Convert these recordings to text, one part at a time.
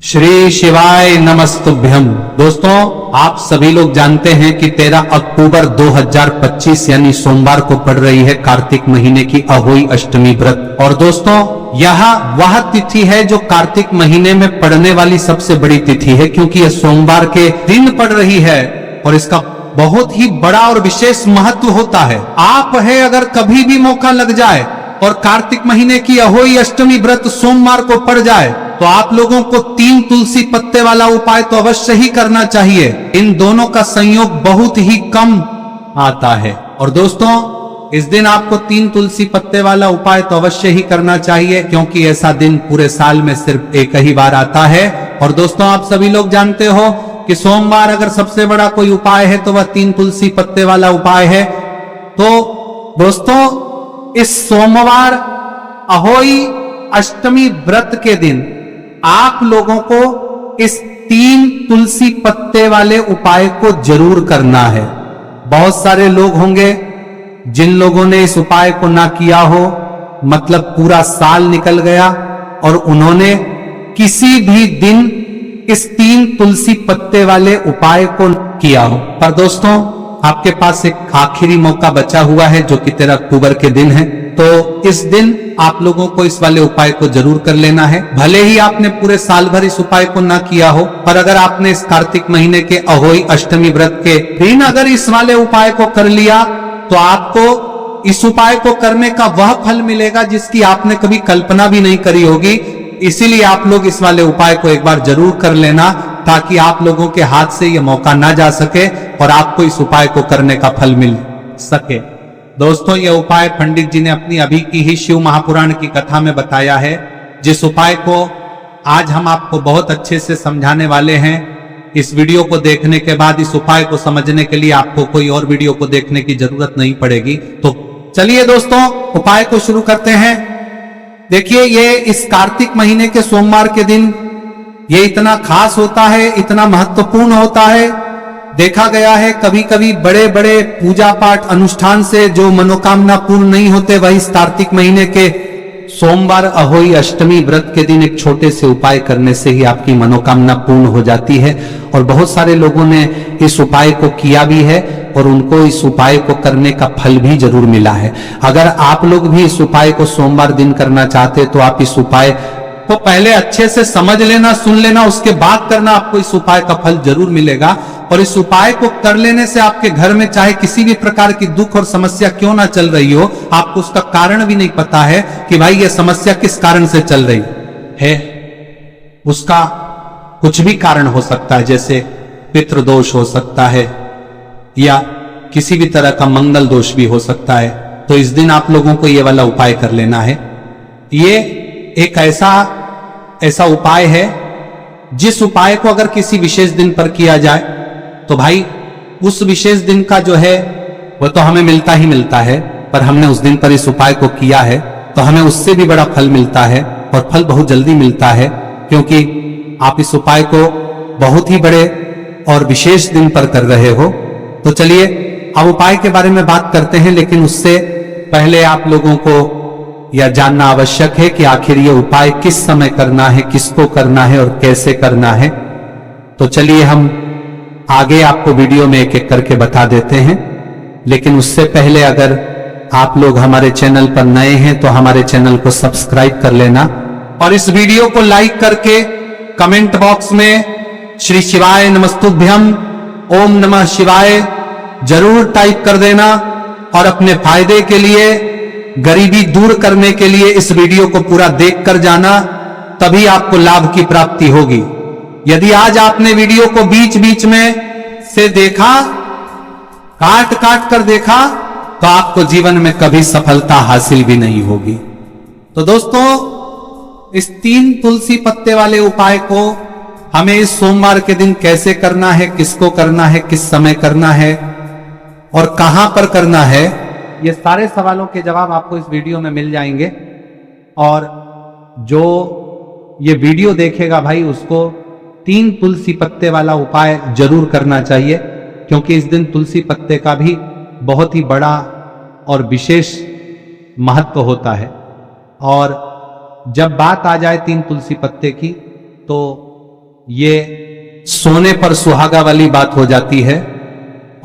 श्री शिवाय नमस्तुभ्यम। दोस्तों, आप सभी लोग जानते हैं कि 13 अक्टूबर 2025 यानी सोमवार को पड़ रही है कार्तिक महीने की अहोई अष्टमी व्रत। और दोस्तों, यह वह तिथि है जो कार्तिक महीने में पड़ने वाली सबसे बड़ी तिथि है, क्योंकि यह सोमवार के दिन पड़ रही है और इसका बहुत ही बड़ा और विशेष महत्व होता है। आप है अगर कभी भी मौका लग जाए और कार्तिक महीने की अहोई अष्टमी व्रत सोमवार को पड़ जाए तो आप लोगों को 3 तुलसी पत्ते वाला उपाय तो अवश्य ही करना चाहिए। इन दोनों का संयोग बहुत ही कम आता है। और दोस्तों, इस दिन आपको 3 तुलसी पत्ते वाला उपाय तो अवश्य ही करना चाहिए, क्योंकि ऐसा दिन पूरे साल में सिर्फ एक ही बार आता है। और दोस्तों, आप सभी लोग जानते हो कि सोमवार अगर सबसे बड़ा कोई उपाय है तो वह 3 तुलसी पत्ते वाला उपाय है। तो दोस्तों, इस सोमवार अहोई अष्टमी व्रत के दिन आप लोगों को इस 3 तुलसी पत्ते वाले उपाय को जरूर करना है। बहुत सारे लोग होंगे जिन लोगों ने इस उपाय को ना किया हो, मतलब पूरा साल निकल गया और उन्होंने किसी भी दिन इस 3 तुलसी पत्ते वाले उपाय को किया हो। पर दोस्तों, आपके पास एक आखिरी मौका बचा हुआ है जो कि 13 अक्टूबर के दिन है। तो इस दिन आप लोगों को इस वाले उपाय को जरूर कर लेना है। भले ही आपने पूरे साल भर इस उपाय को ना किया हो, पर अगर आपने इस कार्तिक महीने के अहोई अष्टमी व्रत के दिन अगर इस वाले उपाय को कर लिया तो आपको इस उपाय को करने का वह फल मिलेगा जिसकी आपने कभी कल्पना भी नहीं करी होगी। इसीलिए आप लोग इस वाले उपाय को एक बार जरूर कर लेना, ताकि आप लोगों के हाथ से यह मौका ना जा सके और आपको इस उपाय को करने का फल मिल सके। दोस्तों, यह उपाय पंडित जी ने अपनी अभी की ही शिव महापुराण की कथा में बताया है, जिस उपाय को आज हम आपको बहुत अच्छे से समझाने वाले हैं। इस वीडियो को देखने के बाद इस उपाय को समझने के लिए आपको कोई और वीडियो को देखने की जरूरत नहीं पड़ेगी। तो चलिए दोस्तों, उपाय को शुरू करते हैं। देखिए, ये इस कार्तिक महीने के सोमवार के दिन ये इतना खास होता है, इतना महत्वपूर्ण होता है। देखा गया है कभी कभी बड़े बड़े पूजा पाठ अनुष्ठान से जो मनोकामना पूर्ण नहीं होते, वही इस कार्तिक महीने के सोमवार अहोई अष्टमी व्रत के दिन एक छोटे से उपाय करने से ही आपकी मनोकामना पूर्ण हो जाती है। और बहुत सारे लोगों ने इस उपाय को किया भी है और उनको इस उपाय को करने का फल भी जरूर मिला है। अगर आप लोग भी इस उपाय को सोमवार दिन करना चाहते तो आप इस उपाय को पहले अच्छे से समझ लेना, सुन लेना, उसके बाद करना, आपको इस उपाय का फल जरूर मिलेगा। और इस उपाय को कर लेने से आपके घर में चाहे किसी भी प्रकार की दुख और समस्या क्यों ना चल रही हो, आपको उसका कारण भी नहीं पता है कि भाई ये समस्या किस कारण से चल रही है। उसका कुछ भी कारण हो सकता है, जैसे पितृदोष हो सकता है या किसी भी तरह का मंगल दोष भी हो सकता है। तो इस दिन आप लोगों को ये वाला उपाय कर लेना है। ये एक ऐसा उपाय है जिस उपाय को अगर किसी विशेष दिन पर किया जाए तो भाई उस विशेष दिन का जो है वह तो हमें मिलता ही मिलता है, पर हमने उस दिन पर इस उपाय को किया है तो हमें उससे भी बड़ा फल मिलता है और फल बहुत जल्दी मिलता है, क्योंकि आप इस उपाय को बहुत ही बड़े और विशेष दिन पर कर रहे हो। तो चलिए अब उपाय के बारे में बात करते हैं, लेकिन उससे पहले आप लोगों को यह जानना आवश्यक है कि आखिर ये उपाय किस समय करना है, किसको करना है और कैसे करना है। तो चलिए हम आगे आपको वीडियो में एक एक करके बता देते हैं। लेकिन उससे पहले अगर आप लोग हमारे चैनल पर नए हैं तो हमारे चैनल को सब्सक्राइब कर लेना और इस वीडियो को लाइक करके कमेंट बॉक्स में श्री शिवाय नमस्तुभ्यम, ओम नमः शिवाय जरूर टाइप कर देना। और अपने फायदे के लिए, गरीबी दूर करने के लिए इस वीडियो को पूरा देख कर जाना, तभी आपको लाभ की प्राप्ति होगी। यदि आज आपने वीडियो को बीच बीच में से देखा, काट काट कर देखा, तो आपको जीवन में कभी सफलता हासिल भी नहीं होगी। तो दोस्तों, इस 3 तुलसी पत्ते वाले उपाय को हमें इस सोमवार के दिन कैसे करना है, किसको करना है, किस समय करना है और कहां पर करना है, ये सारे सवालों के जवाब आपको इस वीडियो में मिल जाएंगे। और जो ये वीडियो देखेगा भाई, उसको 3 तुलसी पत्ते वाला उपाय जरूर करना चाहिए, क्योंकि इस दिन तुलसी पत्ते का भी बहुत ही बड़ा और विशेष महत्व होता है। और जब बात आ जाए 3 तुलसी पत्ते की, तो ये सोने पर सुहागा वाली बात हो जाती है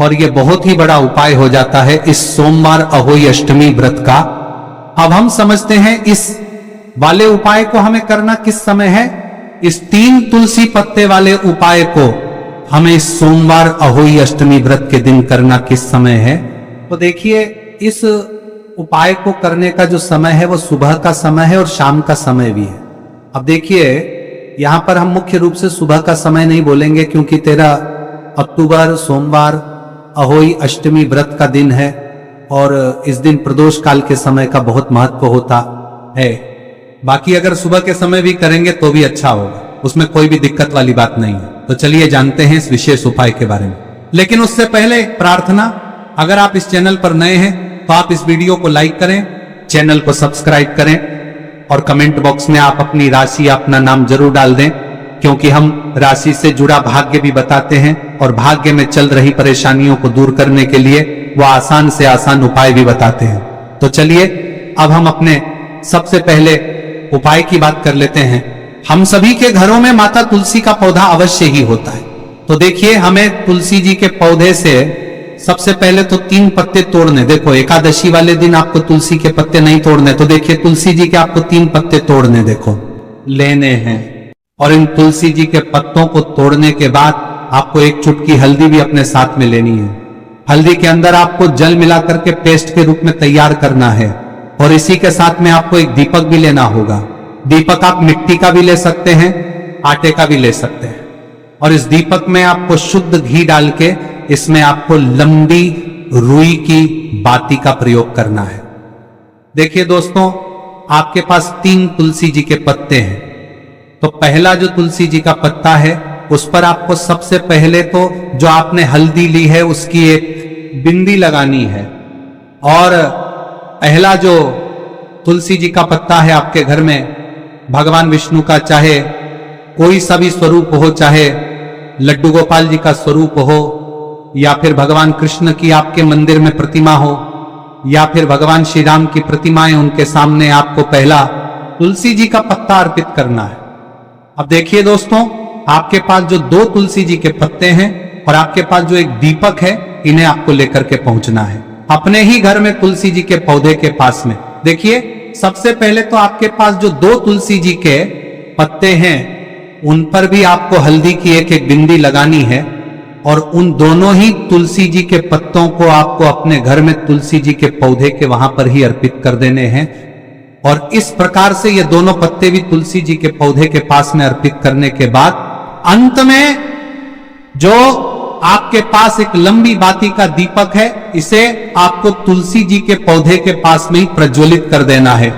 और ये बहुत ही बड़ा उपाय हो जाता है इस सोमवार अहोई अष्टमी व्रत का। अब हम समझते हैं इस वाले उपाय को हमें करना किस समय है। इस 3 तुलसी पत्ते वाले उपाय को हमें इस सोमवार अहोई अष्टमी व्रत के दिन करना किस समय है। तो देखिए, इस उपाय को करने का जो समय है वो सुबह का समय है और शाम का समय भी है। अब देखिए, यहां पर हम मुख्य रूप से सुबह का समय नहीं बोलेंगे क्योंकि 13 अक्टूबर सोमवार अहोई अष्टमी व्रत का दिन है और इस दिन प्रदोष काल के समय का बहुत महत्व होता है। बाकी अगर सुबह के समय भी करेंगे तो भी अच्छा होगा, उसमें कोई भी दिक्कत वाली बात नहीं है। तो चलिए जानते हैं इस विशेष उपाय के बारे में। लेकिन उससे पहले प्रार्थना, अगर आप इस चैनल पर नए हैं तो आप इस वीडियो को लाइक करें, चैनल को सब्सक्राइब करें और कमेंट बॉक्स में आप अपनी राशि या अपना नाम जरूर डाल दें, क्योंकि हम राशि से जुड़ा भाग्य भी बताते हैं और भाग्य में चल रही परेशानियों को दूर करने के लिए वो आसान से आसान उपाय भी बताते हैं। तो चलिए अब हम अपने सबसे पहले उपाय की बात कर लेते हैं। हम सभी के घरों में माता तुलसी का पौधा अवश्य ही होता है। तो देखिए, हमें तुलसी जी के पौधे से सबसे पहले तो 3 पत्ते तोड़ने। देखो, एकादशी वाले दिन आपको तुलसी के पत्ते नहीं तोड़ने, तो देखिए तुलसी जी के आपको 3 पत्ते तोड़ने देखो लेने हैं। और इन तुलसी जी के पत्तों को तोड़ने के बाद आपको एक चुटकी हल्दी भी अपने साथ में लेनी है। हल्दी के अंदर आपको जल मिला करके पेस्ट के रूप में तैयार करना है और इसी के साथ में आपको एक दीपक भी लेना होगा। दीपक आप मिट्टी का भी ले सकते हैं, आटे का भी ले सकते हैं। और इस दीपक में आपको शुद्ध घी डाल के इसमें आपको लंबी रुई की बाती का प्रयोग करना है। देखिए दोस्तों, आपके पास 3 तुलसी जी के पत्ते हैं। तो पहला जो तुलसी जी का पत्ता है उस पर आपको सबसे पहले तो जो आपने हल्दी ली है उसकी एक बिंदी लगानी है। और पहला जो तुलसी जी का पत्ता है आपके घर में भगवान विष्णु का, चाहे कोई सा भी स्वरूप हो, चाहे लड्डू गोपाल जी का स्वरूप हो या फिर भगवान कृष्ण की आपके मंदिर में प्रतिमा हो या फिर भगवान श्री राम की प्रतिमाएं, उनके सामने आपको पहला तुलसी जी का पत्ता अर्पित करना है। अब देखिए दोस्तों, आपके पास जो 2 तुलसी जी के पत्ते हैं और आपके पास जो एक दीपक है, इन्हें आपको लेकर के पहुंचना है अपने ही घर में तुलसी जी के पौधे के पास में। देखिए, सबसे पहले तो आपके पास जो 2 तुलसी जी के पत्ते हैं उन पर भी आपको हल्दी की एक बिंदी लगानी है और उन दोनों ही तुलसी जी के पत्तों को आपको अपने घर में तुलसी जी के पौधे के वहां पर ही अर्पित कर देने हैं। और इस प्रकार से ये दोनों पत्ते भी तुलसी जी के पौधे के पास में अर्पित करने के बाद अंत में जो आपके पास एक लंबी बाती का दीपक है, इसे आपको तुलसी जी के पौधे के पास में ही प्रज्वलित कर देना है।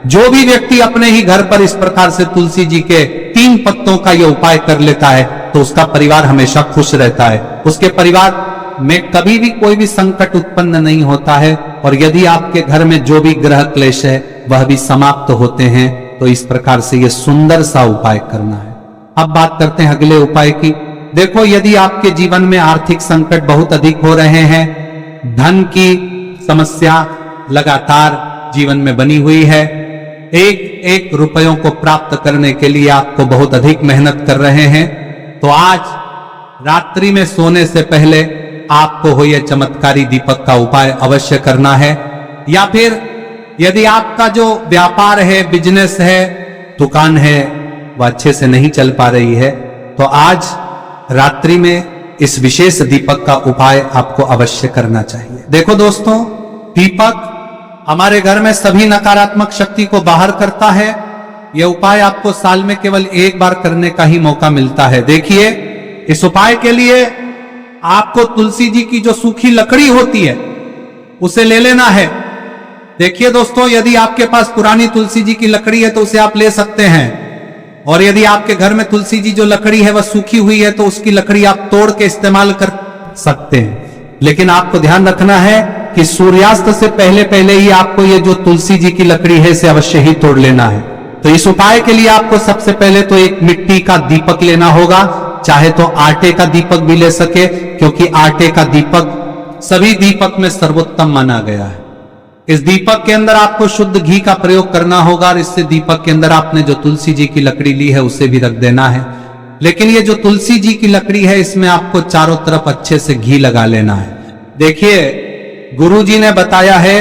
जो भी व्यक्ति अपने ही घर पर इस प्रकार से तुलसी जी के 3 पत्तों का यह उपाय कर लेता है तो उसका परिवार हमेशा खुश रहता है, उसके परिवार में कभी भी कोई भी संकट उत्पन्न नहीं होता है और यदि आपके घर में जो भी ग्रह क्लेश है वह भी समाप्त होते हैं। तो इस प्रकार से यह सुंदर सा उपाय करना है। अब बात करते हैं अगले उपाय की। देखो, यदि आपके जीवन में आर्थिक संकट बहुत अधिक हो रहे हैं, धन की समस्या लगातार जीवन में बनी हुई है, एक एक रुपयों को प्राप्त करने के लिए आपको बहुत अधिक मेहनत कर रहे हैं, तो आज रात्रि में सोने से पहले आपको हो यह चमत्कारी दीपक का उपाय अवश्य करना है। या फिर यदि आपका जो व्यापार है, बिजनेस है, दुकान है, वह अच्छे से नहीं चल पा रही है, तो आज रात्रि में इस विशेष दीपक का उपाय आपको अवश्य करना चाहिए। देखो दोस्तों, दीपक हमारे घर में सभी नकारात्मक शक्ति को बाहर करता है। यह उपाय आपको साल में केवल एक बार करने का ही मौका मिलता है। देखिए, इस उपाय के लिए आपको तुलसी जी की जो सूखी लकड़ी होती है उसे ले लेना है। देखिए दोस्तों, यदि आपके पास पुरानी तुलसी जी की लकड़ी है तो उसे आप ले सकते हैं, और यदि आपके घर में तुलसी जी जो लकड़ी है वह सूखी हुई है तो उसकी लकड़ी आप तोड़ के इस्तेमाल कर सकते हैं। लेकिन आपको ध्यान रखना है कि सूर्यास्त से पहले पहले ही आपको ये जो तुलसी जी की लकड़ी है इसे अवश्य ही तोड़ लेना है। तो इस उपाय के लिए आपको सबसे पहले तो एक मिट्टी का दीपक लेना होगा, चाहे तो आटे का दीपक भी ले सके, क्योंकि आटे का दीपक सभी दीपक में सर्वोत्तम माना गया है। इस दीपक के अंदर आपको शुद्ध घी का प्रयोग करना होगा और इससे दीपक के अंदर आपने जो तुलसी जी की लकड़ी ली है उसे भी रख देना है। लेकिन ये जो तुलसी जी की लकड़ी है, इसमें आपको चारों तरफ अच्छे से घी लगा लेना है। देखिए, गुरु जी ने बताया है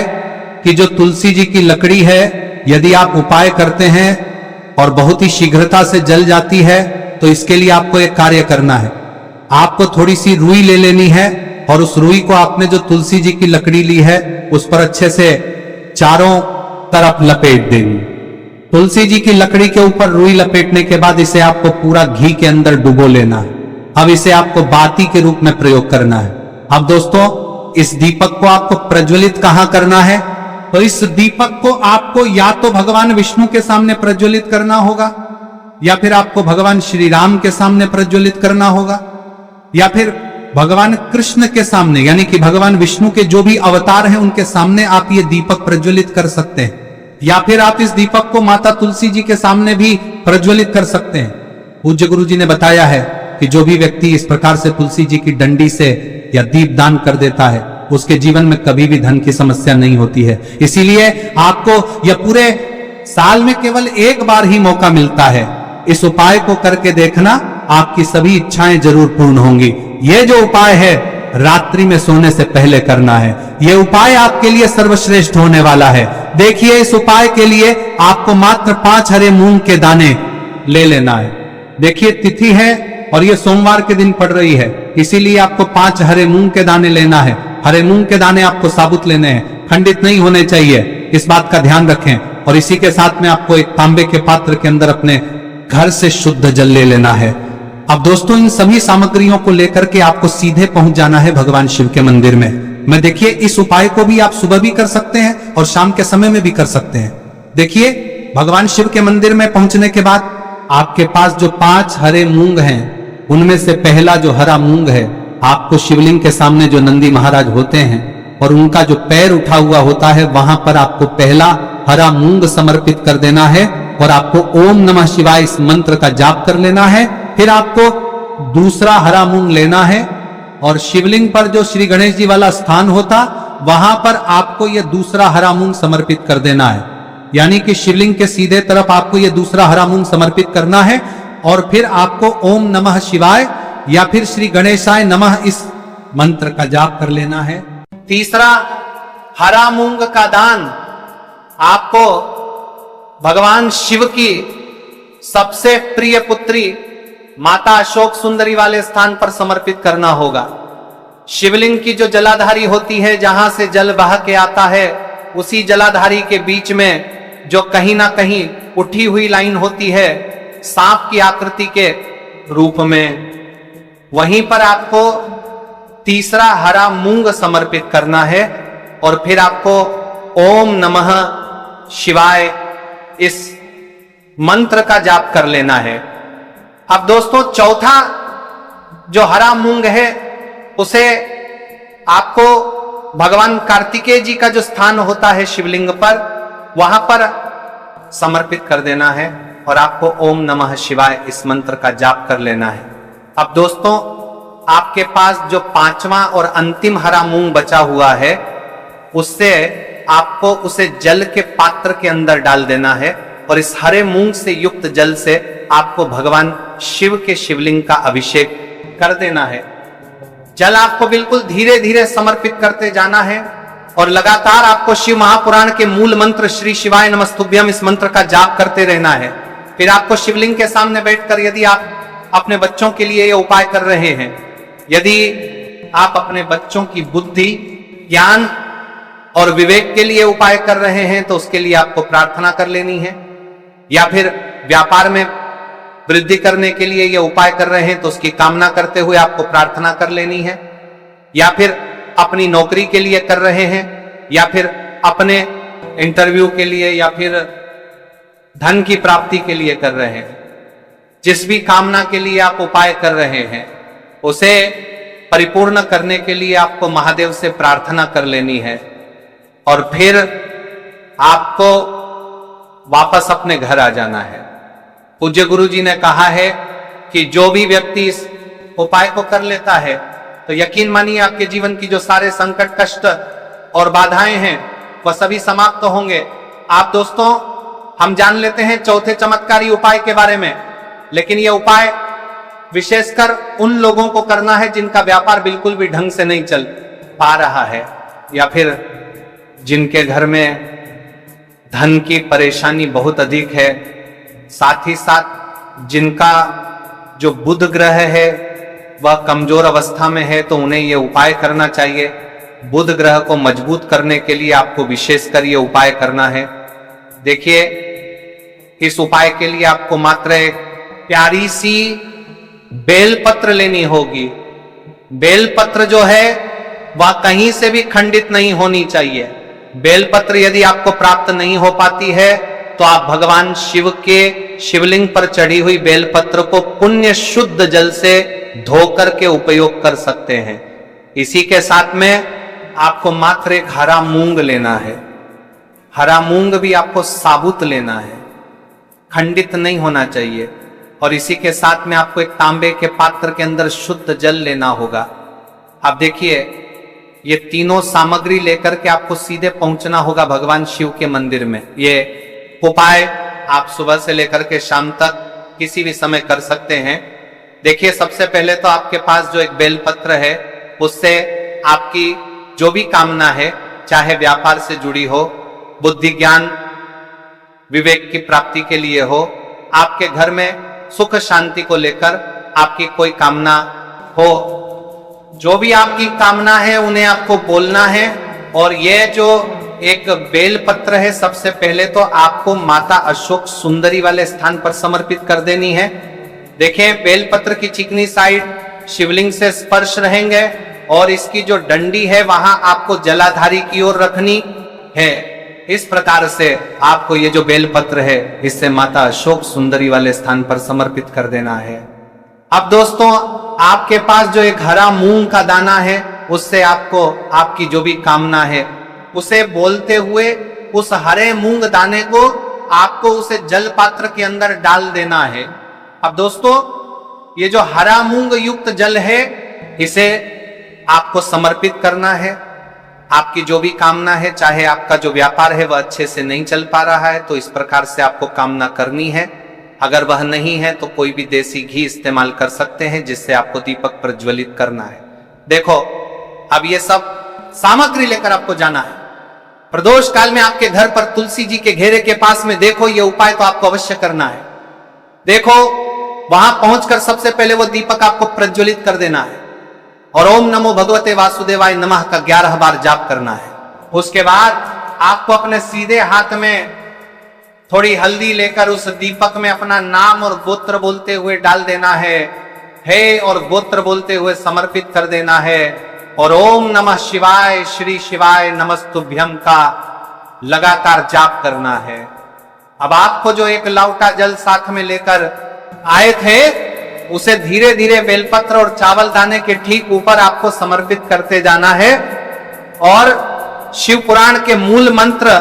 कि जो तुलसी जी की लकड़ी है, यदि आप उपाय करते हैं और बहुत ही शीघ्रता से जल जाती है, तो इसके लिए आपको एक कार्य करना है। आपको थोड़ी सी रुई ले लेनी है और उस रुई को आपने जो तुलसी जी की लकड़ी ली है उस पर अच्छे से चारों तरफ लपेट देनी। तुलसी जी की लकड़ी के ऊपर रुई लपेटने के बाद इसे आपको पूरा घी के अंदर डुबो लेना है। अब इसे आपको बाती के रूप में प्रयोग करना है। अब दोस्तों, इस दीपक को आपको प्रज्वलित कहां करना है? तो इस दीपक को आपको या तो भगवान विष्णु के सामने प्रज्वलित करना होगा, या फिर आपको भगवान श्री राम के सामने प्रज्वलित करना होगा, या फिर भगवान कृष्ण के सामने, यानी कि भगवान विष्णु के जो भी अवतार हैं उनके सामने आप ये दीपक प्रज्वलित कर सकते हैं। या फिर आप इस दीपक को माता तुलसी जी के सामने भी प्रज्वलित कर सकते हैं। पूज्य गुरु जी ने बताया है कि जो भी व्यक्ति इस प्रकार से तुलसी जी की डंडी से या दीप दान कर देता है, उसके जीवन में कभी भी धन की समस्या नहीं होती है। इसीलिए आपको यह पूरे साल में केवल एक बार ही मौका मिलता है। इस उपाय को करके देखना, आपकी सभी इच्छाएं जरूर पूर्ण होंगी। यह जो उपाय है, रात्रि में सोने से पहले करना है। यह उपाय आपके लिए सर्वश्रेष्ठ होने वाला है। देखिए, इस उपाय के लिए आपको मात्र 5 हरे मूंग के दाने ले लेना है। देखिए, तिथि है और यह सोमवार के दिन पड़ रही है, इसीलिए आपको 5 हरे मूंग के दाने लेना है। हरे मूंग के दाने आपको साबुत लेने हैं, खंडित नहीं होने चाहिए, इस बात का ध्यान रखें। और इसी के साथ में आपको एक तांबे के पात्र के अंदर अपने घर से शुद्ध जल ले लेना है। अब दोस्तों, इन सभी सामग्रियों को लेकर के आपको सीधे पहुंच जाना है भगवान शिव के मंदिर में। देखिए, इस उपाय को भी आप सुबह भी कर सकते हैं और शाम के समय में भी कर सकते हैं। देखिए, भगवान शिव के मंदिर में पहुंचने के बाद आपके पास जो 5 हरे मूंग हैं, उनमें से पहला जो हरा मूंग है, आपको शिवलिंग के सामने जो नंदी महाराज होते हैं और उनका जो पैर उठा हुआ होता है, वहां पर आपको पहला हरा मूंग समर्पित कर देना है और आपको ओम नमः शिवाय इस मंत्र का जाप कर लेना है। फिर आपको दूसरा हरा मूंग लेना है और शिवलिंग पर जो श्री गणेश जी वाला स्थान होता, वहां पर आपको यह दूसरा हरा मूंग समर्पित कर देना है। यानी कि शिवलिंग के सीधे तरफ आपको यह दूसरा हरा मूंग समर्पित करना है और फिर आपको ओम नमः शिवाय या फिर श्री गणेशाय नमः इस मंत्र का जाप कर लेना है। तीसरा हरा मूंग का दान आपको भगवान शिव की सबसे प्रिय पुत्री माता अशोक सुंदरी वाले स्थान पर समर्पित करना होगा। शिवलिंग की जो जलाधारी होती है, जहां से जल बह के आता है, उसी जलाधारी के बीच में जो कहीं ना कहीं उठी हुई लाइन होती है सांप की आकृति के रूप में, वहीं पर आपको तीसरा हरा मूंग समर्पित करना है और फिर आपको ओम नमः शिवाय इस मंत्र का जाप कर लेना है। अब दोस्तों, चौथा जो हरा मूंग है, उसे आपको भगवान कार्तिकेय जी का जो स्थान होता है शिवलिंग पर, वहां पर समर्पित कर देना है और आपको ओम नमः शिवाय इस मंत्र का जाप कर लेना है। अब दोस्तों, आपके पास जो 5वां और अंतिम हरा मूंग बचा हुआ है, उससे आपको उसे जल के पात्र के अंदर डाल देना है और इस हरे मूंग से युक्त जल से आपको भगवान शिव के शिवलिंग का अभिषेक कर देना है। जल आपको बिल्कुल धीरे धीरे समर्पित करते जाना है और लगातार आपको शिव महापुराण के मूल मंत्र श्री शिवाय नमस्तुभ्यम इस मंत्र का जाप करते रहना है। फिर आपको शिवलिंग के सामने बैठकर, यदि आप अपने बच्चों के लिए ये उपाय कर रहे हैं, यदि आप अपने बच्चों की बुद्धि, ज्ञान और विवेक के लिए उपाय कर रहे हैं, तो उसके लिए आपको प्रार्थना कर लेनी है। या फिर व्यापार में वृद्धि करने के लिए ये उपाय कर रहे हैं, तो उसकी कामना करते हुए आपको प्रार्थना कर लेनी है। या फिर अपनी नौकरी के लिए कर रहे हैं, या फिर अपने इंटरव्यू के लिए, या फिर धन की प्राप्ति के लिए कर रहे हैं, जिस भी कामना के लिए आप उपाय कर रहे हैं, उसे परिपूर्ण करने के लिए आपको महादेव से प्रार्थना कर लेनी है और फिर आपको वापस अपने घर आ जाना है। पूज्य गुरु जी ने कहा है कि जो भी व्यक्ति इस उपाय को कर लेता है, तो यकीन मानिए आपके जीवन की जो सारे संकट, कष्ट और बाधाएं हैं, वह सभी समाप्त होंगे। आप दोस्तों, हम जान लेते हैं चौथे चमत्कारी उपाय के बारे में, लेकिन यह उपाय विशेषकर उन लोगों को करना है जिनका व्यापार बिल्कुल भी ढंग से नहीं चल पा रहा है, या फिर जिनके घर में धन की परेशानी बहुत अधिक है, साथ ही साथ जिनका जो बुध ग्रह है वह कमजोर अवस्था में है, तो उन्हें यह उपाय करना चाहिए। बुध ग्रह को मजबूत करने के लिए आपको विशेषकर यह उपाय करना है। देखिए, इस उपाय के लिए आपको मात्र एक प्यारी सी बेलपत्र लेनी होगी। बेलपत्र जो है वह कहीं से भी खंडित नहीं होनी चाहिए। बेलपत्र यदि आपको प्राप्त नहीं हो पाती है तो आप भगवान शिव के शिवलिंग पर चढ़ी हुई बेलपत्र को पुण्य शुद्ध जल से धोकर के उपयोग कर सकते हैं। इसी के साथ में आपको मात्र एक हरा मूंग लेना है। हरा मूंग भी आपको साबुत लेना है, खंडित नहीं होना चाहिए। और इसी के साथ में आपको एक तांबे के पात्र के अंदर शुद्ध जल लेना होगा। आप देखिए, ये तीनों सामग्री लेकर के आपको सीधे पहुंचना होगा भगवान शिव के मंदिर में। ये उपाय आप सुबह से लेकर के शाम तक किसी भी समय कर सकते हैं। देखिए, सबसे पहले तो आपके पास जो एक बेलपत्र है उससे आपकी जो भी कामना है, चाहे व्यापार से जुड़ी हो, बुद्धि ज्ञान विवेक की प्राप्ति के लिए हो, आपके घर में सुख शांति को लेकर आपकी कोई कामना हो, जो भी आपकी कामना है उन्हें आपको बोलना है। और यह जो एक बेलपत्र है, सबसे पहले तो आपको माता अशोक सुंदरी वाले स्थान पर समर्पित कर देनी है। देखें, बेलपत्र की चिकनी साइड शिवलिंग से स्पर्श रहेंगे और इसकी जो डंडी है वहां आपको जलाधारी की ओर रखनी है। इस प्रकार से आपको ये जो बेलपत्र है इससे माता अशोक सुंदरी वाले स्थान पर समर्पित कर देना है। अब दोस्तों, आपके पास जो एक हरा मूंग का दाना है उससे आपको आपकी जो भी कामना है उसे बोलते हुए उस हरे मूंग दाने को आपको उसे जल पात्र के अंदर डाल देना है। अब दोस्तों, ये जो हरा मूंग युक्त जल है इसे आपको समर्पित करना है। आपकी जो भी कामना है, चाहे आपका जो व्यापार है वह अच्छे से नहीं चल पा रहा है तो इस प्रकार से आपको कामना करनी है। अगर वह नहीं है तो कोई भी देसी घी इस्तेमाल कर सकते हैं जिससे आपको दीपक प्रज्वलित करना है। देखो, अब ये सब सामग्री लेकर आपको जाना है। प्रदोष काल में आपके घर पर तुलसी जी के घेरे के पास में देखो, ये उपाय तो आपको अवश्य करना है। देखो, वहां पहुंचकर सबसे पहले वो दीपक आपको प्रज्वलित कर देना है और ओम नमो भगवते वासुदेवाय नमः का 11 बार जाप करना है। उसके बाद आपको अपने सीधे हाथ में थोड़ी हल्दी लेकर उस दीपक में अपना नाम और गोत्र बोलते हुए डाल देना है। हे और गोत्र बोलते हुए समर्पित कर देना है और ओम नमः शिवाय श्री शिवाय नमस्तुभ्यम का लगातार जाप करना है। अब आपको जो एक लौटा जल साथ में लेकर आए थे उसे धीरे धीरे बेलपत्र और चावल दाने के ठीक ऊपर आपको समर्पित करते जाना है और शिव पुराण के मूल मंत्र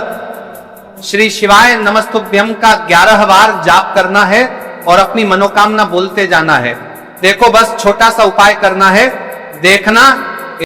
श्री शिवाय नमस्तुभ्यम का 11 बार जाप करना है और अपनी मनोकामना बोलते जाना है। देखो, बस छोटा सा उपाय करना है। देखना